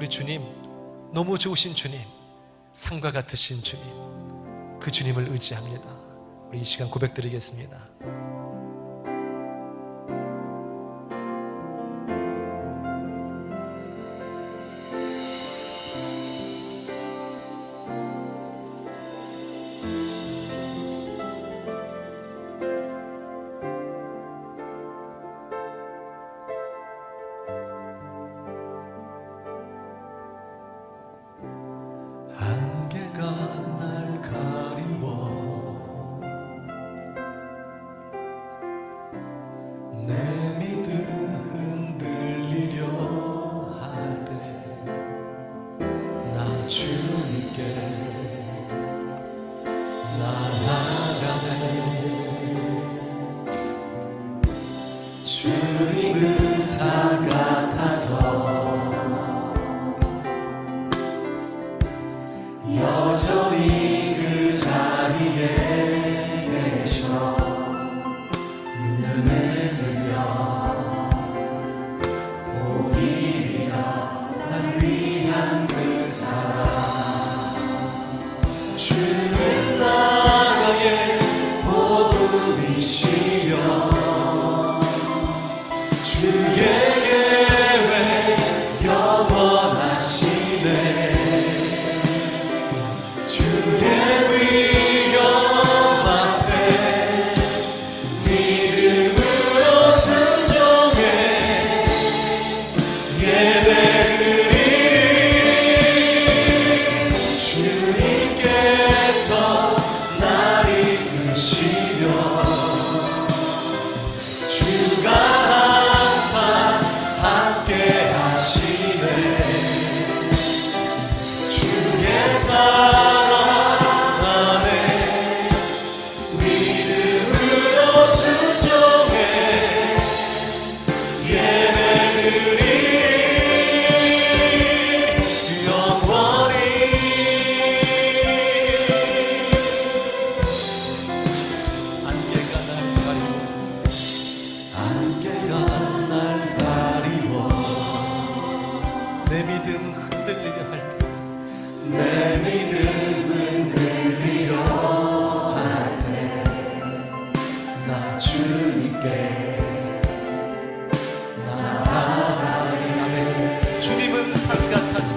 우리 주님, 너무 좋으신 주님, 상과 같으신 주님, 그 주님을 의지합니다. 우리 이 시간 고백드리겠습니다. 안개가 날 가리워 내 믿음 흔들리려 할 때 나 주님께 나아가네. 주님은 사 같아서 여전히 그 자리에 계셔. 눈을 들면 보이리라 날 위한 그 사랑. 주는 나의 복음이시며 주의 계획 영원하시네. 주의 위엄 앞에 믿음으로 순종해 예배드리리. 주님께서 날 이끄시며 주가 항상 함께 하시네. 주의 사랑 안에 믿음으로 순종해 예배드리리. 영원히 안개가 날 가리워 안개가 날 가리워 내 믿음 흔들리려 할 때 내 믿음 흔들리려 할 때 나 주님께 나아가리. 주님은 산 같아서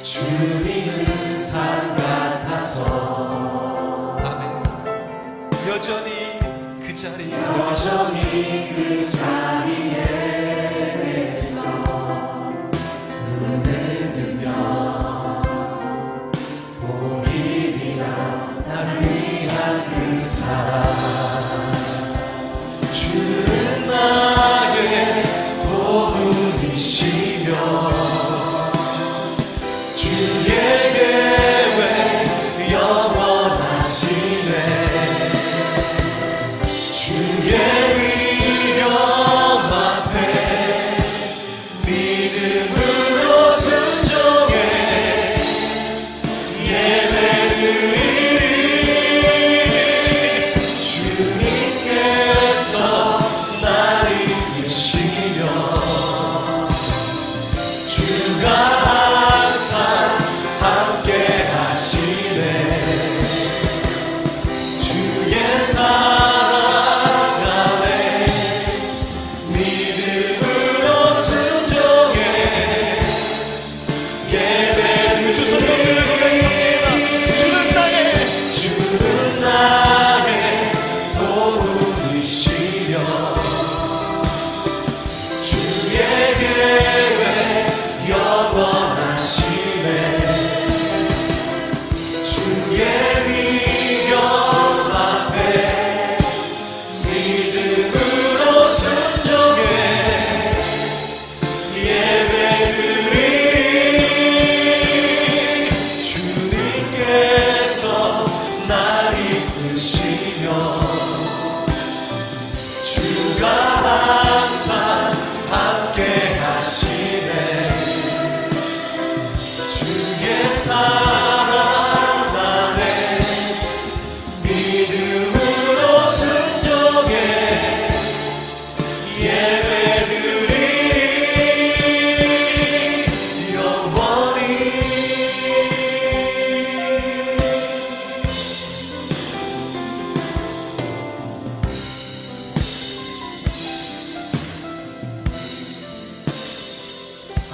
주님은 산 같아서 아멘. 여전히 그 자리에 여전히 그 자리에 계서 눈을 들면 보이리라 날 위한 그 사랑. 주는 나의 도움이시며 주의 계획 영원하시네. 주의 위엄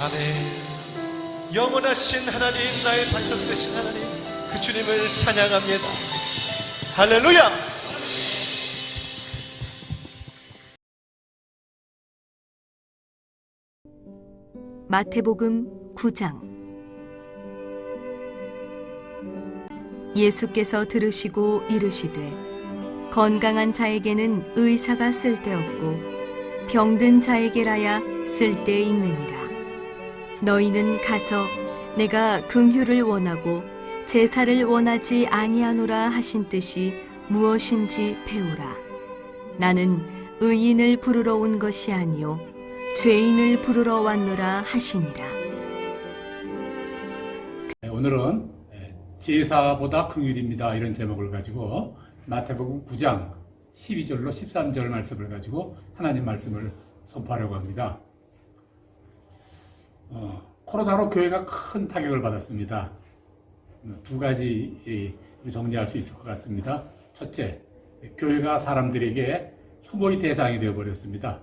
아멘. 영원하신 하나님, 나의 반석 되신 하나님, 그 주님을 찬양합니다. 할렐루야. 마태복음 9장. 예수께서 들으시고 이르시되 건강한 자에게는 의사가 쓸데없고 병든 자에게라야 쓸데있느니라. 너희는 가서 내가 긍휼을 원하고 제사를 원하지 아니하노라 하신 뜻이 무엇인지 배우라. 나는 의인을 부르러 온 것이 아니요 죄인을 부르러 왔노라 하시니라. 오늘은 제사보다 긍휼입니다, 이런 제목을 가지고 마태복음 9장 12절로 13절 말씀을 가지고 하나님 말씀을 선포하려고 합니다. 코로나로 교회가 큰 타격을 받았습니다. 두 가지 정리할 수 있을 것 같습니다. 첫째, 교회가 사람들에게 혐오의 대상이 되어버렸습니다.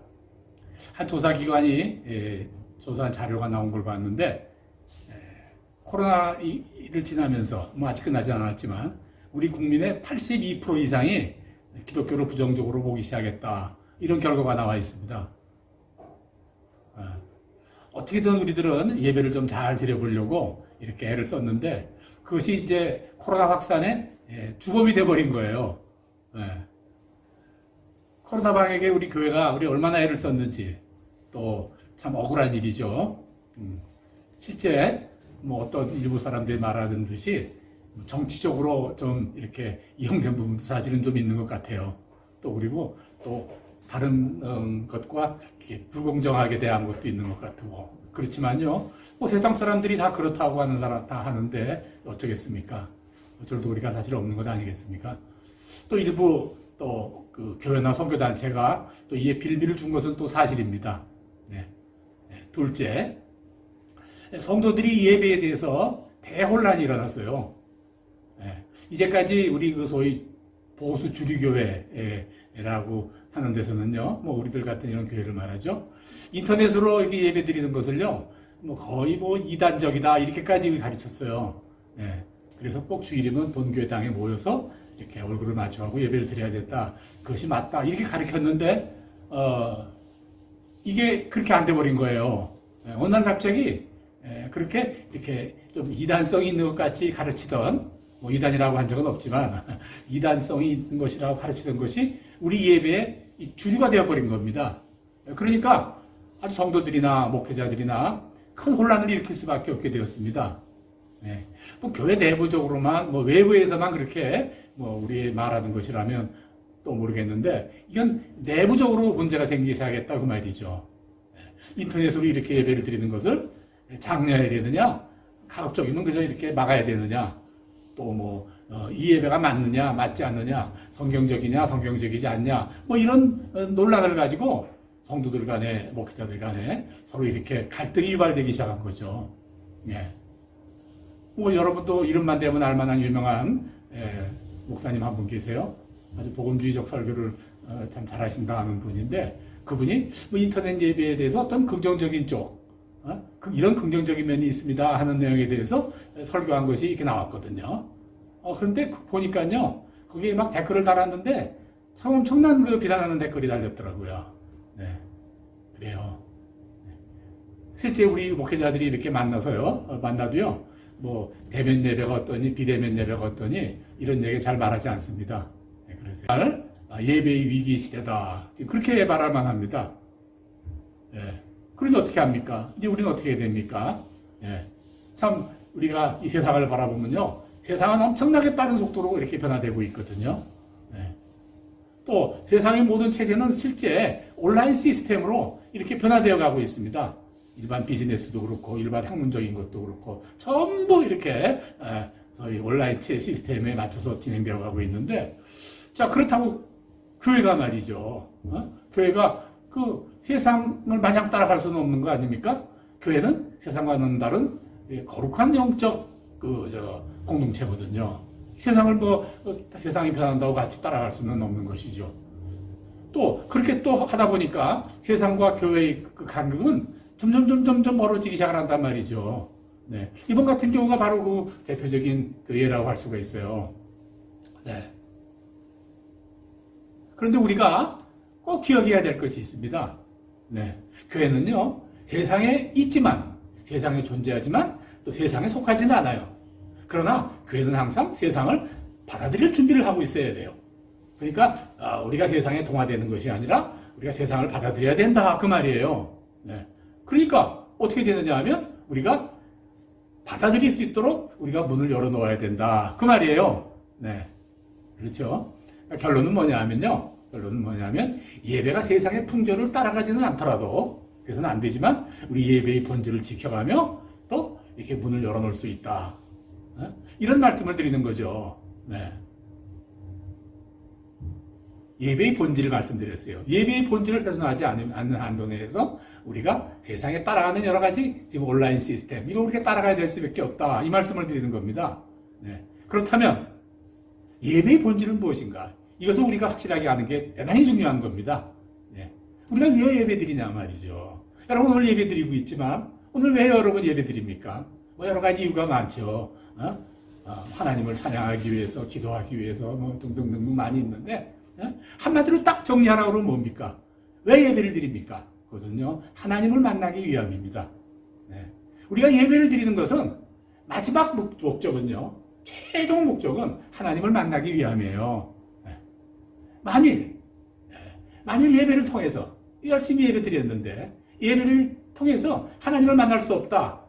한 조사기관이 조사한 자료가 나온 걸 봤는데, 코로나를 지나면서 아직 끝나지 않았지만 우리 국민의 82% 이상이 기독교를 부정적으로 보기 시작했다, 이런 결과가 나와 있습니다. 어떻게든 우리들은 예배를 좀 잘 드려보려고 이렇게 애를 썼는데 그것이 이제 코로나 확산의 주범이 돼버린 거예요. 코로나 방역에 우리 교회가 얼마나 애를 썼는지 또 참 억울한 일이죠. 실제 어떤 일부 사람들이 말하는 듯이 정치적으로 좀 이렇게 이용된 부분도 사실은 좀 있는 것 같아요. 또 그리고 또 다른 것과 이렇게 불공정하게 대한 것도 있는 것 같고, 그렇지만요, 세상 사람들이 다 그렇다고 하는 사람 다 하는데 어쩌겠습니까? 어쩔도 우리가 사실 없는 것 아니겠습니까? 또 일부 또 그 교회나 선교단체가 또 이에 빌미를 준 것은 또 사실입니다. 둘째, 성도들이 예배에 대해서 대혼란이 일어났어요. 이제까지 우리 그 소위 보수 주류교회라고 하는 데서는요, 우리들 같은 이런 교회를 말하죠. 인터넷으로 이렇게 예배 드리는 것을요, 거의 이단적이다, 이렇게까지 가르쳤어요. 그래서 꼭 주일이면 본교회당에 모여서 이렇게 얼굴을 마주하고 예배를 드려야 된다, 그것이 맞다, 이렇게 가르쳤는데, 이게 그렇게 안 돼버린 거예요. 어느 날 갑자기 그렇게 이렇게 좀 이단성이 있는 것 같이 가르치던, 이단이라고 한 적은 없지만 이단성이 있는 것이라고 가르치던 것이 우리 예배의 주류가 되어버린 겁니다. 그러니까 아주 성도들이나 목회자들이나 큰 혼란을 일으킬 수밖에 없게 되었습니다. 교회 내부적으로만, 외부에서만 그렇게 우리 말하는 것이라면 또 모르겠는데, 이건 내부적으로 문제가 생기기 시작했다, 그 말이죠. 인터넷으로 이렇게 예배를 드리는 것을 장려해야 되느냐, 가급적이면 그저 이렇게 막아야 되느냐, 또 이 예배가 맞느냐, 맞지 않느냐, 성경적이냐, 성경적이지 않냐, 이런 논란을 가지고 성도들 간에, 목회자들 간에 서로 이렇게 갈등이 유발되기 시작한 거죠. 여러분도 이름만 대면 알만한 유명한 목사님 한 분 계세요. 아주 복음주의적 설교를 참 잘하신다 하는 분인데, 그분이 인터넷 예배에 대해서 어떤 긍정적인 쪽, 이런 긍정적인 면이 있습니다 하는 내용에 대해서 설교한 것이 이렇게 나왔거든요. 그런데 보니까요, 거기에 막 댓글을 달았는데 참 엄청난 그 비난하는 댓글이 달렸더라고요. 그래요. 실제 우리 목회자들이 이렇게 만나도요, 대면 예배가 어떠니, 비대면 예배가 어떠니, 이런 얘기 잘 말하지 않습니다. 그래서 예배의 위기 시대다, 그렇게 말할 만합니다. 그런데 어떻게 합니까? 이제 우리는 어떻게 해야 됩니까? 참 우리가 이 세상을 바라보면요, 세상은 엄청나게 빠른 속도로 이렇게 변화되고 있거든요. 또 세상의 모든 체제는 실제 온라인 시스템으로 이렇게 변화되어 가고 있습니다. 일반 비즈니스도 그렇고 일반 학문적인 것도 그렇고 전부 이렇게 저희 온라인 시스템에 맞춰서 진행되어 가고 있는데, 자, 그렇다고 교회가 말이죠. 교회가 그 세상을 마냥 따라갈 수는 없는 거 아닙니까? 교회는 세상과는 다른 거룩한 영적 공동체거든요. 세상을 세상이 변한다고 같이 따라갈 수는 없는 것이죠. 또 그렇게 또 하다 보니까 세상과 교회의 그 간극은 점점 멀어지기 시작을 한단 말이죠. 네. 이번 같은 경우가 바로 그 대표적인 그 예라고 할 수가 있어요. 네. 그런데 우리가 꼭 기억해야 될 것이 있습니다. 네. 교회는요, 세상에 있지만, 세상에 존재하지만, 또 세상에 속하지는 않아요. 그러나 교회는 항상 세상을 받아들일 준비를 하고 있어야 돼요. 그러니까 우리가 세상에 동화되는 것이 아니라 우리가 세상을 받아들여야 된다 그 말이에요. 네. 그러니까 어떻게 되느냐 하면 우리가 받아들일 수 있도록 우리가 문을 열어놓아야 된다 그 말이에요. 네. 그렇죠. 결론은 뭐냐면요. 결론은 뭐냐면 예배가 세상의 풍조를 따라가지는 않더라도 그래서는 안 되지만 우리 예배의 본질을 지켜가며 또 이렇게 문을 열어놓을 수 있다. 이런 말씀을 드리는 거죠. 네. 예배의 본질을 말씀드렸어요. 예배의 본질을 훼손하지 않는 한도 내에서 우리가 세상에 따라가는 여러 가지 지금 온라인 시스템 이거 우리가 따라가야 될 수밖에 없다. 이 말씀을 드리는 겁니다. 네. 그렇다면 예배의 본질은 무엇인가? 이것을 우리가 확실하게 아는 게 대단히 중요한 겁니다. 네. 우리가 왜 예배 드리냐 말이죠. 여러분 오늘 예배 드리고 있지만 오늘 왜 여러분 예배 드립니까? 뭐 여러 가지 이유가 많죠. 하나님을 찬양하기 위해서, 기도하기 위해서 뭐 등등등 많이 있는데 한마디로 딱 정리하라고 하면 뭡니까? 왜 예배를 드립니까? 그것은요 하나님을 만나기 위함입니다. 네. 우리가 예배를 드리는 것은 마지막 목적은요 최종 목적은 하나님을 만나기 위함이에요. 네. 만일 예배를 통해서 열심히 예배 드렸는데 예배를 통해서 하나님을 만날 수 없다.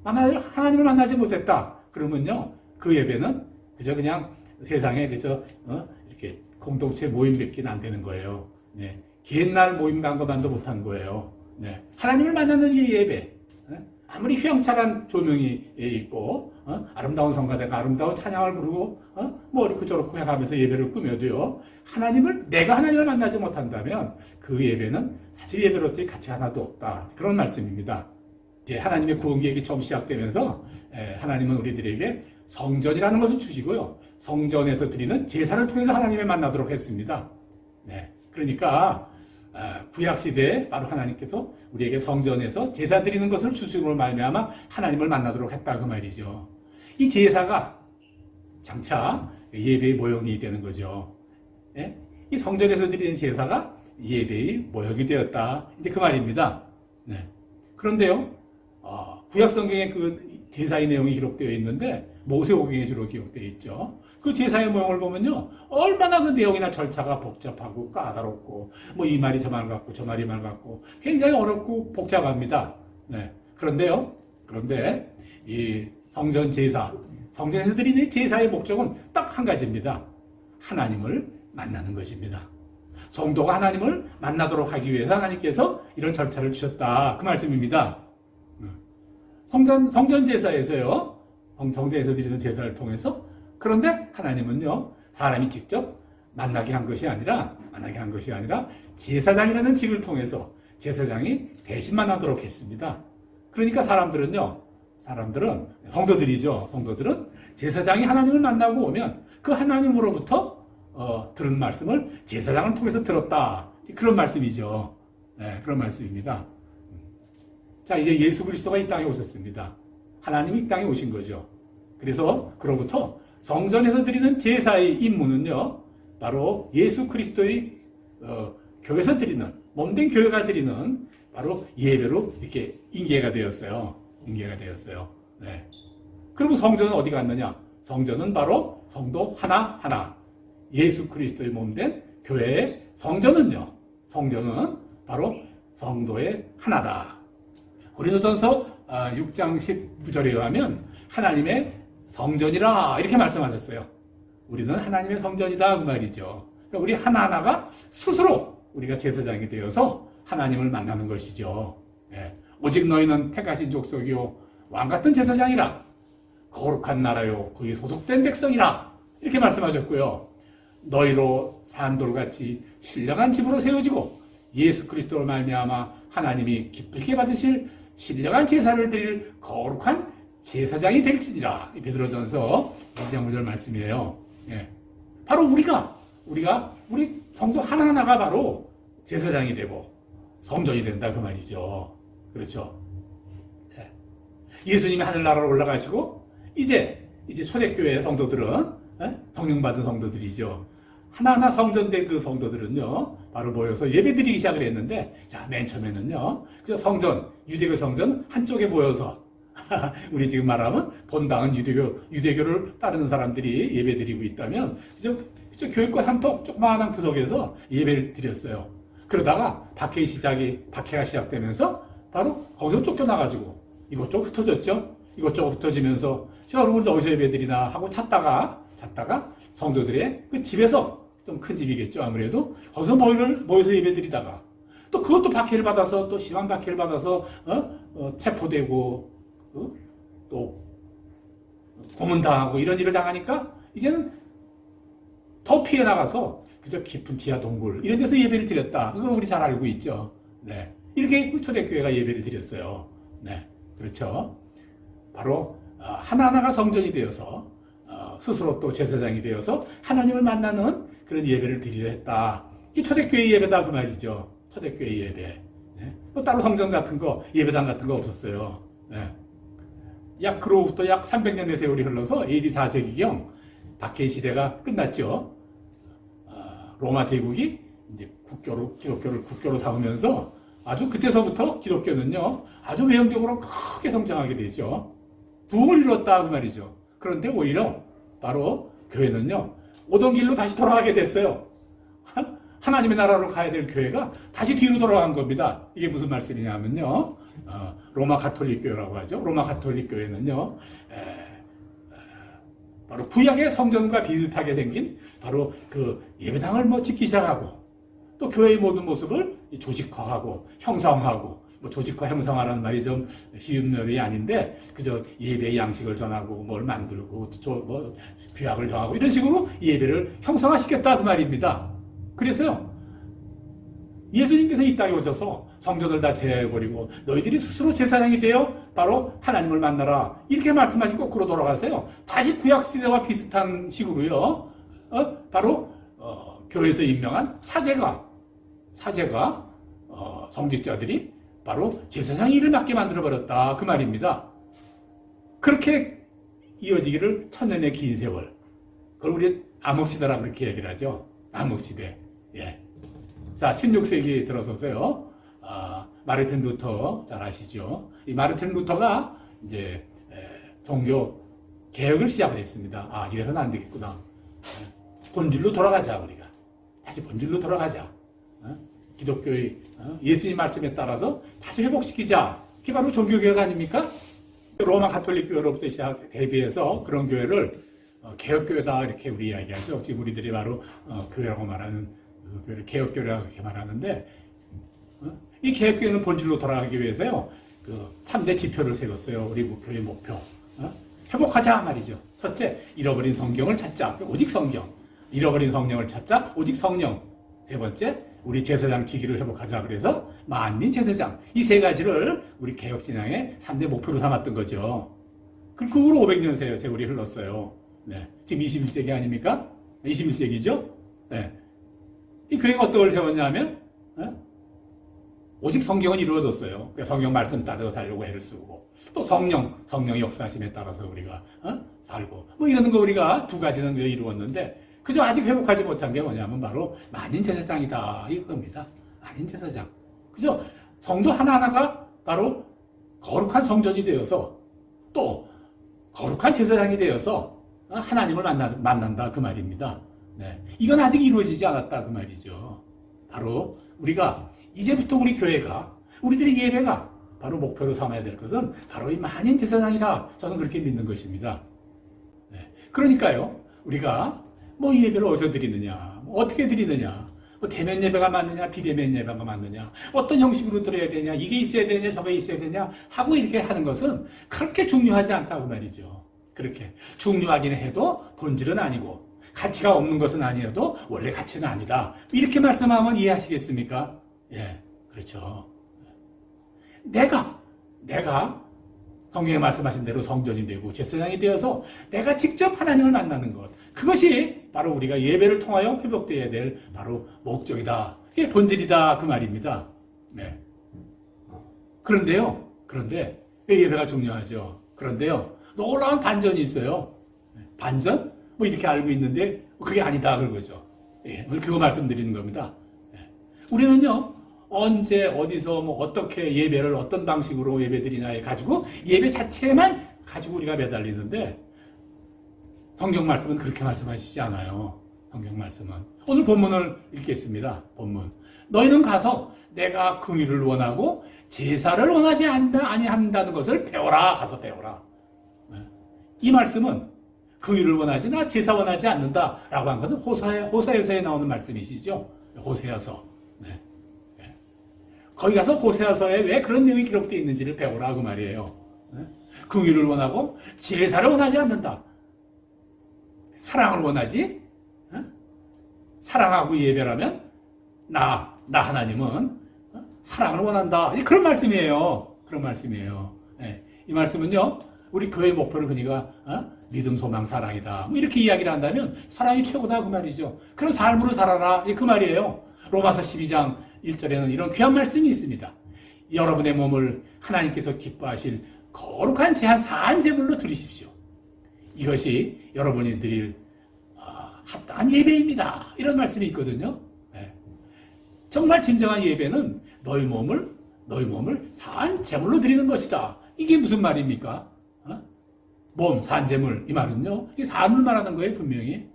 하나님을 만나지 못했다. 그러면요 그 예배는 그저 그냥 세상에 그저 이렇게 공동체 모임밖에 안 되는 거예요. 네. 옛날 모임 간 것만도 못한 거예요. 네. 하나님을 만나는 이 예배, 아무리 휘황찬란 조명이 있고, 아름다운 성가대가 아름다운 찬양을 부르고, 뭐 이렇게 저렇게 해가면서 예배를 꾸며도요, 내가 하나님을 만나지 못한다면 그 예배는 사실 예배로서의 가치 하나도 없다. 그런 말씀입니다. 이제 하나님의 구원 계획이 처음 시작되면서 하나님은 우리들에게 성전이라는 것을 주시고요. 성전에서 드리는 제사를 통해서 하나님을 만나도록 했습니다. 네. 그러니까 구약 시대에 바로 하나님께서 우리에게 성전에서 제사 드리는 것을 주심으로 말미암아 하나님을 만나도록 했다 그 말이죠. 이 제사가 장차 예배의 모형이 되는 거죠. 네? 이 성전에서 드리는 제사가 예배의 모형이 되었다. 이제 그 말입니다. 네. 그런데요, 구약 성경에 그 제사의 내용이 기록되어 있는데 모세오경에 주로 기록되어 있죠. 그 제사의 모형을 보면요 얼마나 그 내용이나 절차가 복잡하고 까다롭고 뭐 이 말이 저 말 같고 저 말이 말 같고 굉장히 어렵고 복잡합니다. 네. 그런데 이 성전 제사, 성전에서 드리는 제사의 목적은 딱 한 가지입니다. 하나님을 만나는 것입니다. 성도가 하나님을 만나도록 하기 위해서 하나님께서 이런 절차를 주셨다 그 말씀입니다. 성전 제사에서요, 성전에서 드리는 제사를 통해서 그런데 하나님은요 사람이 직접 만나게 한 것이 아니라 제사장이라는 직을 통해서 제사장이 대신 만나도록 했습니다. 그러니까 성도들은 제사장이 하나님을 만나고 오면 그 하나님으로부터 들은 말씀을 제사장을 통해서 들었다. 그런 말씀이죠. 네, 그런 말씀입니다. 자, 이제 예수 그리스도가 이 땅에 오셨습니다. 하나님이 이 땅에 오신 거죠. 그래서 그로부터 성전에서 드리는 제사의 임무는요, 바로 예수 그리스도의 교회에서 드리는, 몸된 교회가 드리는 바로 예배로 이렇게 인계가 되었어요. 네. 그리고 성전은 어디 갔느냐? 성전은 바로 성도 하나하나. 예수 그리스도의 몸된 교회의 성전은 바로 성도의 하나다. 고린도전서 6장 19절에 의하면 하나님의 성전이라 이렇게 말씀하셨어요. 우리는 하나님의 성전이다 그 말이죠. 그러니까 우리 하나하나가 스스로 우리가 제사장이 되어서 하나님을 만나는 것이죠. 네. 오직 너희는 택하신 족속이요 왕같은 제사장이라 거룩한 나라요 그의 소속된 백성이라 이렇게 말씀하셨고요. 너희로 산돌같이 신령한 집으로 세워지고 예수 그리스도로 말미암아 하나님이 기쁘게 받으실 신령한 제사를 드릴 거룩한 제사장이 될지니라. 베드로전서 2장 5절 말씀이에요. 예. 바로 우리 성도 하나하나가 바로 제사장이 되고 성전이 된다 그 말이죠. 그렇죠. 네. 예수님이 하늘나라로 올라가시고 이제 초대교회 성도들은 성령 받은 성도들이죠. 하나하나 성전된 그 성도들은요, 바로 모여서 예배드리기 시작을 했는데, 자, 맨 처음에는요, 그저 성전, 유대교 성전 한쪽에 모여서, 우리 지금 말하면 본당은 유대교를 따르는 사람들이 예배드리고 있다면, 그저 교회과 한쪽 조그마한 구석에서 예배를 드렸어요. 그러다가 박해가 시작되면서 바로 거기서 쫓겨나가지고 이것저것 흩어졌죠. 이것저것 흩어지면서 우리 어디서 예배드리나 하고 찾다가 성도들의 그 집에서, 좀 큰 집이겠죠 아무래도, 거기서 모여서 예배드리다가 또 그것도 박해를 받아서, 또 심한 박해를 받아서 체포되고 또 고문당하고 이런 일을 당하니까 이제는 더 피해 나가서 그저 깊은 지하 동굴 이런 데서 예배를 드렸다. 그거 우리 잘 알고 있죠. 네, 이렇게 초대교회가 예배를 드렸어요. 네, 그렇죠. 바로 하나하나가 성전이 되어서 스스로 또 제사장이 되어서 하나님을 만나는 그런 예배를 드리려 했다. 이게 초대교회 예배다 그 말이죠. 초대교회 예배. 네? 또 따로 성전 같은 거, 예배당 같은 거 없었어요. 네. 그로부터 약 300년의 세월이 흘러서 AD 4세기경 박해 시대가 끝났죠. 로마 제국이 이제 기독교를 국교로 삼으면서 아주 그때서부터 기독교는요, 아주 외형적으로 크게 성장하게 되죠. 부흥을 이뤘다 그 말이죠. 그런데 오히려 바로 교회는요, 오던 길로 다시 돌아가게 됐어요. 하나님의 나라로 가야 될 교회가 다시 뒤로 돌아간 겁니다. 이게 무슨 말씀이냐면요, 로마 가톨릭 교회라고 하죠. 로마 가톨릭 교회는요, 바로 구약의 성전과 비슷하게 생긴 바로 그 예배당을 짓기 시작하고, 또 교회의 모든 모습을 조직화하고 형성하고, 조직화 형성하라는 말이 좀 쉬운 말이 아닌데, 그저 예배의 양식을 전하고 뭘 만들고 규약을 정하고 이런 식으로 예배를 형성화시켰다 그 말입니다. 그래서요, 예수님께서 이 땅에 오셔서 성전을 다 제해버리고 너희들이 스스로 제사장이 되어 바로 하나님을 만나라 이렇게 말씀하신 거꾸로 돌아가세요. 다시 구약시대와 비슷한 식으로요, 바로 교회에서 임명한 사제가 성직자들이 바로 제사장 일을 맡게 만들어버렸다 그 말입니다. 그렇게 이어지기를 천년의 긴 세월, 그걸 우리 암흑시대라고 그렇게 얘기를 하죠. 암흑시대. 예. 자, 16세기 들어서서요, 마르틴 루터 잘 아시죠? 이 마르틴 루터가 이제 종교 개혁을 시작을 했습니다. 이래서는 안 되겠구나. 본질로 돌아가자, 우리가. 다시 본질로 돌아가자. 기독교의 예수님 말씀에 따라서 다시 회복시키자. 그게 바로 종교개혁 아닙니까? 로마 가톨릭 교회로부터 시작 대비해서 그런 교회를 개혁교회다 이렇게 우리 이야기하죠. 지금 우리들이 바로 교회라고 말하는 그 교회를 개혁교회라고 이렇게 말하는데, 이 개혁교회는 본질로 돌아가기 위해서요, 그 3대 지표를 세웠어요. 우리 교회 목표. 회복하자 말이죠. 첫째, 잃어버린 성경을 찾자. 오직 성경. 잃어버린 성령을 찾자. 오직 성령. 세 번째, 우리 제사장 직위를 회복하자. 그래서 만민 제사장. 이 세 가지를 우리 개혁신앙의 3대 목표로 삼았던 거죠. 그 후로 500년 세월이 흘렀어요. 네. 지금 21세기 아닙니까? 21세기죠? 네. 이 교회가 어떤 걸 세웠냐면, 오직 성경은 이루어졌어요. 성경 말씀 따라서 살려고 애를 쓰고, 또 성령의 역사심에 따라서 우리가 살고, 이러는 거 우리가 두 가지는 이루었는데, 그저 아직 회복하지 못한 게 뭐냐면 바로 만인 제사장이다 이겁니다. 만인 제사장. 그죠? 성도 하나하나가 바로 거룩한 성전이 되어서 또 거룩한 제사장이 되어서 하나님을 만난다 그 말입니다. 네. 이건 아직 이루어지지 않았다 그 말이죠. 바로 우리가 이제부터 우리 교회가, 우리들의 예배가 바로 목표로 삼아야 될 것은 바로 이 만인 제사장이라 저는 그렇게 믿는 것입니다. 네. 그러니까요, 우리가 이 예배를 어디서 드리느냐, 어떻게 드리느냐, 대면 예배가 맞느냐, 비대면 예배가 맞느냐, 어떤 형식으로 드려야 되냐, 이게 있어야 되냐, 저게 있어야 되냐 하고 이렇게 하는 것은 그렇게 중요하지 않다고 말이죠. 그렇게 중요하긴 해도 본질은 아니고, 가치가 없는 것은 아니어도 원래 가치는 아니다. 이렇게 말씀하면 이해하시겠습니까? 예, 그렇죠. 내가 성경에 말씀하신 대로 성전이 되고 제사장이 되어서 내가 직접 하나님을 만나는 것, 그것이 바로 우리가 예배를 통하여 회복되어야 될 바로 목적이다. 그게 본질이다 그 말입니다. 네. 그런데 예배가 중요하죠. 그런데요, 놀라운 반전이 있어요. 반전? 뭐 이렇게 알고 있는데 그게 아니다 그거죠. 예, 오늘 그거 말씀드리는 겁니다. 예. 우리는요, 언제 어디서 뭐 어떻게 예배를 어떤 방식으로 예배드리냐에 가지고 예배 자체만 가지고 우리가 매달리는데 성경 말씀은 그렇게 말씀하시지 않아요. 성경 말씀은 오늘 본문을 읽겠습니다. 본문. 너희는 가서 내가 긍휼을 원하고 제사를 원하지 아니한다는 것을 배워라. 가서 배워라. 이 말씀은 긍휼을 원하지나 제사 원하지 않는다라고 한 것은 호세아서에 나오는 말씀이시죠. 호세아서. 네. 거기 가서 호세아서에 왜 그런 내용이 기록되어 있는지를 배우라 그 말이에요. 긍휼을 원하고 제사를 원하지 않는다. 사랑을 원하지? 사랑하고 예배라면 나 하나님은 사랑을 원한다. 그런 말씀이에요. 그런 말씀이에요. 이 말씀은요, 우리 교회 목표를 그니까 믿음, 소망, 사랑이다. 뭐 이렇게 이야기를 한다면 사랑이 최고다 그 말이죠. 그런 삶으로 살아라 그 말이에요. 로마서 12장 1절에는 이런 귀한 말씀이 있습니다. 여러분의 몸을 하나님께서 기뻐하실 거룩한 사한 제물로 드리십시오. 이것이 여러분이 드릴 합당한 예배입니다. 이런 말씀이 있거든요. 정말 진정한 예배는 너희 몸을 사한 제물로 드리는 것이다. 이게 무슨 말입니까? 몸, 사한 제물 이 말은요, 이 사함을 말하는 거예요, 분명히.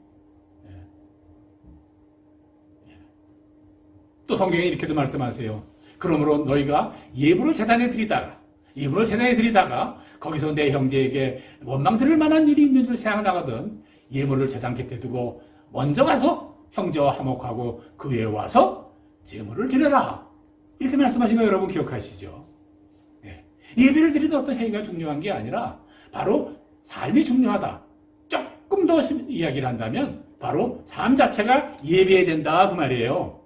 또 성경에 이렇게도 말씀하세요. 그러므로 너희가 예물을 제단에 드리다가 거기서 내 형제에게 원망 들을 만한 일이 있는 줄 생각나거든 예물을 제단 곁에 두고 먼저 가서 형제와 화목하고 그 위에 와서 제물을 드려라. 이렇게 말씀하신 거 여러분 기억하시죠? 예배를 드리는 어떤 행위가 중요한 게 아니라 바로 삶이 중요하다. 조금 더 이야기를 한다면 바로 삶 자체가 예배해야 된다 그 말이에요.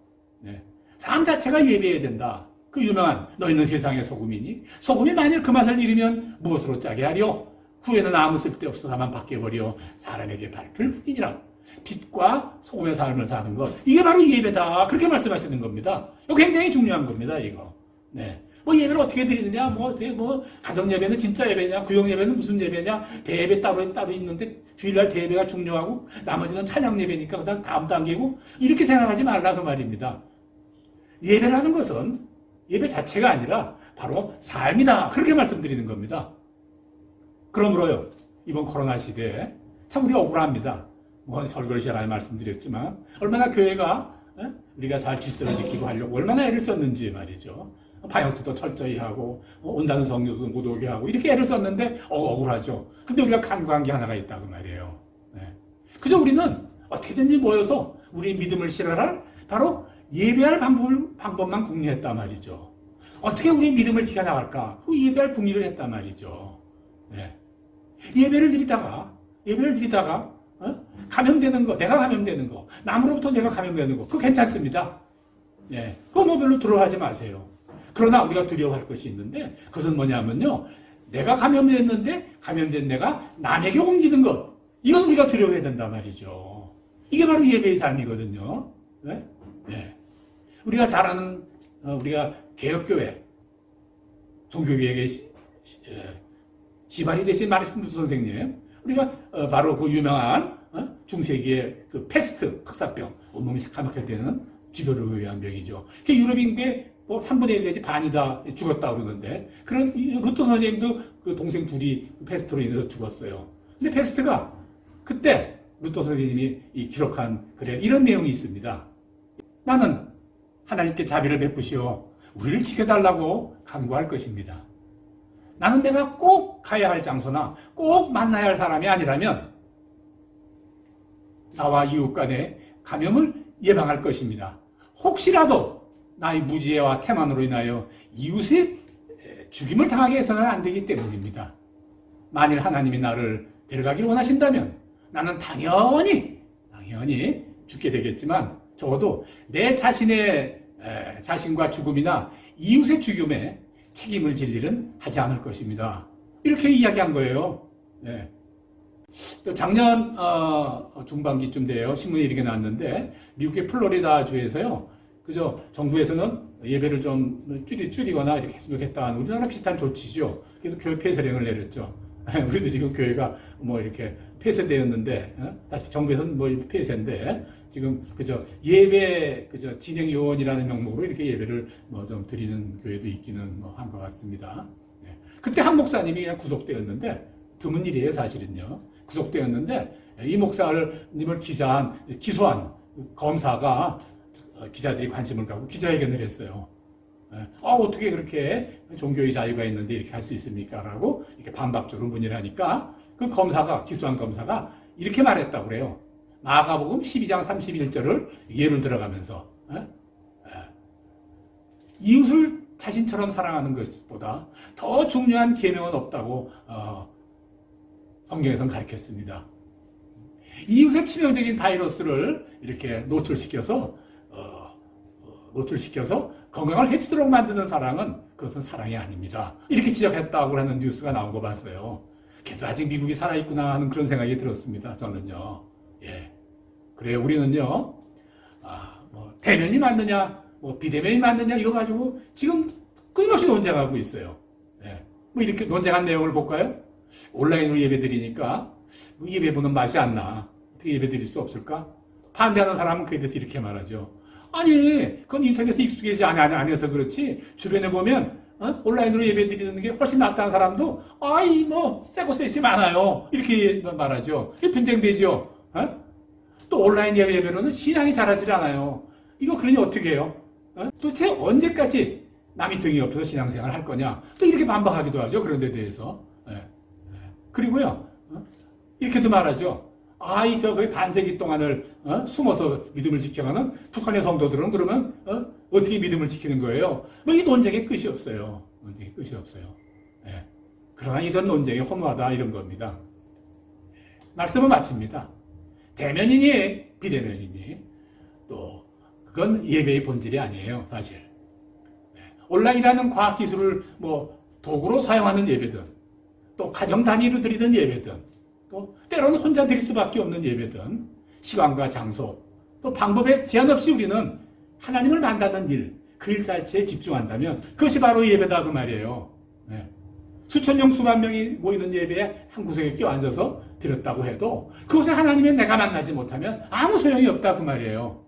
삶 자체가 예배해야 된다. 그 유명한 너희는 세상의 소금이니 소금이 만일 그 맛을 잃으면 무엇으로 짜게 하려? 후에는 아무 쓸데없어 다만 바뀌어버려 사람에게 밟힐 뿐이니라. 빛과 소금의 삶을 사는 것, 이게 바로 예배다. 그렇게 말씀하시는 겁니다. 이거 굉장히 중요한 겁니다. 이거. 뭐 예배를 어떻게 드리느냐, 뭐 가정 예배는 진짜 예배냐, 구역 예배는 무슨 예배냐, 대예배 따로 있는데 주일날 대예배가 중요하고 나머지는 찬양 예배니까 그다음 다음 단계고 이렇게 생각하지 말라 그 말입니다. 예배라는 것은 예배 자체가 아니라 바로 삶이다. 그렇게 말씀드리는 겁니다. 그러므로요, 이번 코로나 시대에 참 우리 억울합니다. 뭐 설거지 시간에 말씀드렸지만 얼마나 교회가 우리가 잘 질서를 지키고 하려고 얼마나 애를 썼는지 말이죠. 방역도 철저히 하고 온다는 성도도 못 오게 하고 이렇게 애를 썼는데 억울하죠. 근데 우리가 간과한 게 하나가 있다고 말이에요. 그저 우리는 어떻게든지 모여서 우리 믿음을 실현할 바로 예배할 방법만 궁리했단 말이죠. 어떻게 우리 믿음을 지켜나갈까? 그 예배할 궁리를 했단 말이죠. 예배를 드리다가 감염되는 거, 내가 감염되는 거, 남으로부터 내가 감염되는 거, 그거 괜찮습니다. 그거 뭐 별로 두려워하지 마세요. 그러나 우리가 두려워할 것이 있는데 그것은 뭐냐면요, 내가 감염됐는데 감염된 내가 남에게 옮기는 것, 이건 우리가 두려워해야 된단 말이죠. 이게 바로 예배의 삶이거든요. 우리가 잘 아는 우리가 개혁교회 종교개혁의 시발이 되신 마르틴 루터 선생님, 우리가 바로 그 유명한 중세기의 그 페스트 특사병, 온몸이 새까맣게 되는 쥐별로 의한 병이죠. 그 유럽 인구의 뭐 3분의 1 내지 반이 다 죽었다 그러는데, 그런 루터 선생님도 그 동생 둘이 페스트로 인해서 죽었어요. 근데 페스트가 그때 루터 선생님이 기록한 글에 이런 내용이 있습니다. 나는 하나님께 자비를 베푸시어 우리를 지켜달라고 간구할 것입니다. 나는 내가 꼭 가야 할 장소나 꼭 만나야 할 사람이 아니라면 나와 이웃 간의 감염을 예방할 것입니다. 혹시라도 나의 무지혜와 태만으로 인하여 이웃의 죽임을 당하게 해서는 안 되기 때문입니다. 만일 하나님이 나를 데려가길 원하신다면 나는 당연히 죽게 되겠지만 적어도 내 자신과 죽음이나 이웃의 죽음에 책임을 질 일은 하지 않을 것입니다. 이렇게 이야기한 거예요. 또 작년 중반기쯤 돼요. 신문에 이렇게 나왔는데 미국의 플로리다 주에서요, 그저 정부에서는 예배를 좀 줄이거나 이렇게 했으면 좋겠다. 우리나라 비슷한 조치죠. 그래서 교회 폐쇄령을 내렸죠. 우리도 지금 교회가 뭐 이렇게 폐쇄되었는데, 다시 정부에서는 뭐 폐쇄인데, 지금 그저 예배 그저 진행 요원이라는 명목으로 이렇게 예배를 뭐 좀 드리는 교회도 있기는 뭐 한 것 같습니다. 네. 그때 한 목사님이 그냥 구속되었는데, 드문 일이에요, 사실은요. 구속되었는데, 이 목사님을 기소한 검사가 기자들이 관심을 갖고 기자회견을 했어요. 어떻게 그렇게 종교의 자유가 있는데 이렇게 할 수 있습니까? 라고 이렇게 반박적으로 문의를 하니까 그 기소한 검사가 이렇게 말했다고 그래요. 마가복음 12장 31절을 예를 들어가면서, 이웃을 자신처럼 사랑하는 것보다 더 중요한 계명은 없다고, 성경에서는 가르쳤습니다. 이웃의 치명적인 바이러스를 이렇게 노출시켜서 건강을 해치도록 만드는 사랑은 그것은 사랑이 아닙니다. 이렇게 지적했다고 하는 뉴스가 나온 거 봤어요. 걔도 아직 미국이 살아있구나 하는 그런 생각이 들었습니다. 저는요. 예. 그래요. 우리는요. 뭐 대면이 맞느냐, 뭐 비대면이 맞느냐 이거 가지고 지금 끊임없이 논쟁하고 있어요. 예. 뭐 이렇게 논쟁한 내용을 볼까요? 온라인으로 예배 드리니까 예배 보는 맛이 안 나. 어떻게 예배 드릴 수 없을까? 반대하는 사람은 그에 대해서 이렇게 말하죠. 아니, 그건 인터넷에 익숙해지지 않아서 그렇지. 주변에 보면, 온라인으로 예배 드리는 게 훨씬 낫다는 사람도, 새고 셋이 많아요. 이렇게 말하죠. 이게 분쟁되죠. 또 온라인 예배로는 신앙이 자라질 않아요. 이거 그러니 어떻게 해요? 도대체 언제까지 남이 등이 옆에서 신앙생활 할 거냐? 또 이렇게 반박하기도 하죠. 그런 데 대해서. 그리고요, 이렇게도 말하죠. 거의 반세기 동안을 숨어서 믿음을 지켜가는 북한의 성도들은 그러면 어떻게 믿음을 지키는 거예요? 뭐 이 논쟁의 끝이 없어요. 논쟁의 끝이 없어요. 그러나 이런 논쟁이 허무하다 이런 겁니다. 말씀을 마칩니다. 대면이니 비대면이니 또 그건 예배의 본질이 아니에요, 사실. 온라인이라는 과학 기술을 뭐 도구로 사용하는 예배든 또 가정 단위로 드리는 예배든 또 때로는 혼자 드릴 수밖에 없는 예배든 시간과 장소 또 방법에 제한 없이 우리는 하나님을 만나는 일, 그 일 자체에 집중한다면 그것이 바로 예배다 그 말이에요. 수천 명 수만 명이 모이는 예배에 한 구석에 껴앉아서 드렸다고 해도 그곳에 하나님의 내가 만나지 못하면 아무 소용이 없다 그 말이에요.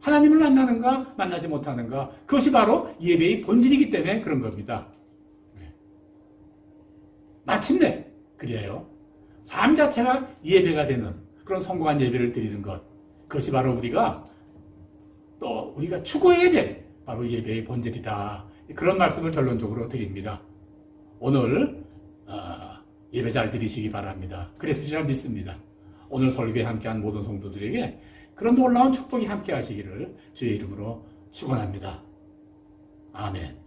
하나님을 만나는가 만나지 못하는가 그것이 바로 예배의 본질이기 때문에 그런 겁니다. 마침내 그래요. 삶 자체가 예배가 되는 그런 성공한 예배를 드리는 것. 그것이 바로 우리가 추구해야 될 바로 예배의 본질이다. 그런 말씀을 결론적으로 드립니다. 오늘 예배 잘 드리시기 바랍니다. 그랬으리라 믿습니다. 오늘 설교에 함께한 모든 성도들에게 그런 놀라운 축복이 함께 하시기를 주의 이름으로 축원합니다. 아멘.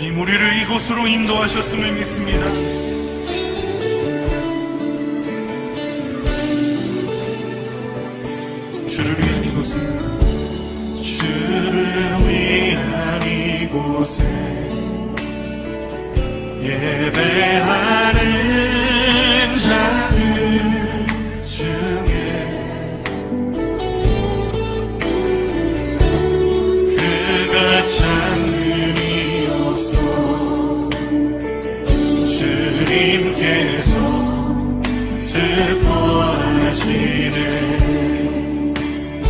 주님 우리를 이곳으로 인도하셨음을 믿습니다. 주를 위한 이곳에, 주를 위한 이곳에 예배하는 자들 중에 그가 찾는 이 없어 주님께서 슬퍼하시네.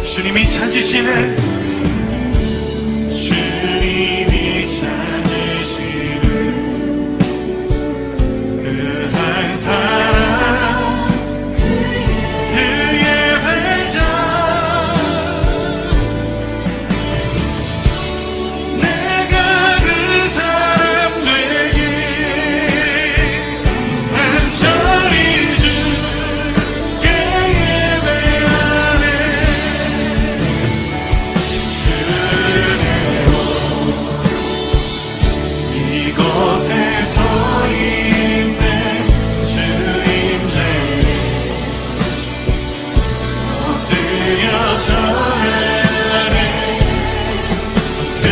주님이 찾으시네. 주님이 찾으시네. 그 한 사람 그의 회자 내가 그 사람 되길 간절히 주께 예배하네. 이곳에 서 있네. 주임제 엎드려 절하네. 그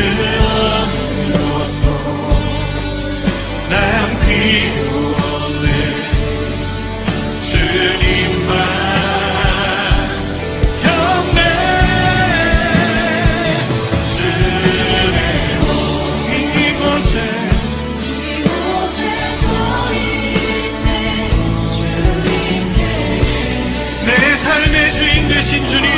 어느 것도 난 필요 없네. 주님만 경배. 주의 이곳에 내 삶의 주인 되신 주님